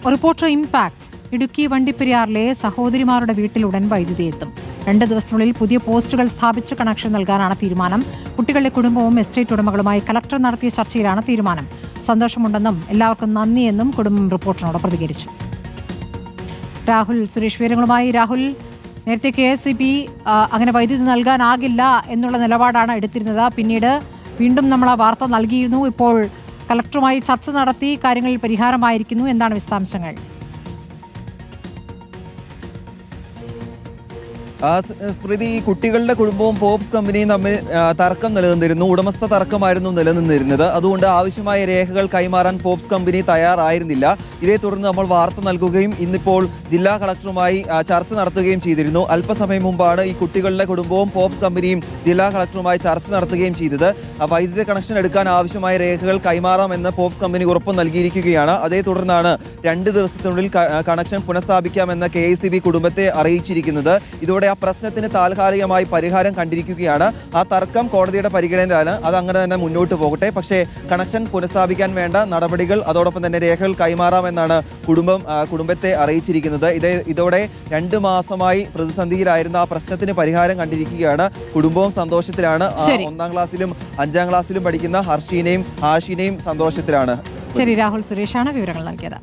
Reporter impact. Idukki വണ്ടിപ്പെരിയാറിലെ സഹോദരിമാരുടെ വീട്ടിൽ ഉടൻ വൈദ്യുതി എത്തും. 2 ദിവസത്തിനുള്ളിൽ പുതിയ പോസ്റ്റുകൾ സ്ഥാപിച്ച് കണക്ഷൻ നൽകാനാണ് തീരുമാനം. കുട്ടികളുടെ കുടുംബവും എസ്റ്റേറ്റ് ഉടമകളുമായി കലക്ടർ നടത്തിയ ചർച്ചയിലാണ് തീരുമാനം. സന്തോഷമുണ്ടെന്നും എല്ലാവർക്കും നന്ദിയെന്നും കുടുംബം റിപ്പോർട്ടറിനോട് പ്രതികരിച്ചു. രാഹുൽ സുരേഷ് വിവരങ്ങളുമായി. രാഹുൽ, നേരത്തെ KSEB അങ്ങനെ വൈദ്യുതി നൽകാനാകില്ല എന്നുള്ള നിലപാടാണ് എടുത്തിരുന്നത്. പിന്നീട് വീണ്ടും നമ്മൾ ആ വാർത്ത നൽകിയിരുന്നു. ഇപ്പോൾ കലക്ടറുമായി ചർച്ച നടത്തി കാര്യങ്ങളിൽ പരിഹാരമായിരിക്കുന്നു. എന്താണ് വിശദാംശങ്ങൾ? സ്മൃതി, ഈ കുട്ടികളുടെ കുടുംബവും പോപ്സ് കമ്പനിയും തമ്മിൽ തർക്കം നിലനിന്നിരുന്നു. ഉടമസ്ഥ തർക്കമായിരുന്നു നിലനിന്നിരുന്നത്. അതുകൊണ്ട് ആവശ്യമായ രേഖകൾ കൈമാറാൻ പോപ്സ് കമ്പനി തയ്യാറായിരുന്നില്ല. ഇതേ തുടർന്ന് നമ്മൾ വാർത്ത നൽകുകയും ഇന്നിപ്പോൾ ജില്ലാ കളക്ടറുമായി ചർച്ച നടത്തുകയും ചെയ്തിരുന്നു. അല്പസമയം മുമ്പാണ് ഈ കുട്ടികളുടെ കുടുംബവും പോപ്സ് കമ്പനിയും ജില്ലാ കളക്ടറുമായി ചർച്ച നടത്തുകയും ചെയ്തത്. വൈദ്യുതി കണക്ഷൻ എടുക്കാൻ ആവശ്യമായ രേഖകൾ കൈമാറാമെന്ന് പോപ്സ് കമ്പനി ഉറപ്പ് നൽകിയിരിക്കുകയാണ്. അതേ തുടർന്നാണ് 2 ദിവസത്തിനുള്ളിൽ കണക്ഷൻ പുനഃസ്ഥാപിക്കാമെന്ന് KSEB കുടുംബത്തെ അറിയിച്ചിരിക്കുന്നത്. ഇതോടെ ആ പ്രശ്നത്തിന് താൽക്കാലികമായി പരിഹാരം കണ്ടിരിക്കുകയാണ്. ആ തർക്കം കോടതിയുടെ പരിഗണനയിലാണ്. അത് അങ്ങനെ തന്നെ മുന്നോട്ട് പോകട്ടെ. പക്ഷേ കണക്ഷൻ പുനഃസ്ഥാപിക്കാൻ വേണ്ട നടപടികൾ, അതോടൊപ്പം തന്നെ രേഖകൾ കൈമാറാമെന്നാണ് കുടുംബത്തെ അറിയിച്ചിരിക്കുന്നത്. ഇതോടെ 2 മാസമായി പ്രതിസന്ധിയിലായിരുന്ന ആ പ്രശ്നത്തിന് പരിഹാരം കണ്ടിരിക്കുകയാണ്. കുടുംബവും സന്തോഷത്തിലാണ്. 1ാം ക്ലാസ്സിലും 5ാം ക്ലാസ്സിലും പഠിക്കുന്ന ഹർഷീനെയും ആഷിനെയും സന്തോഷത്തിലാണ്. ശരി, രാഹുൽ സുരേഷാണ് വിവരങ്ങൾ നൽകിയത്.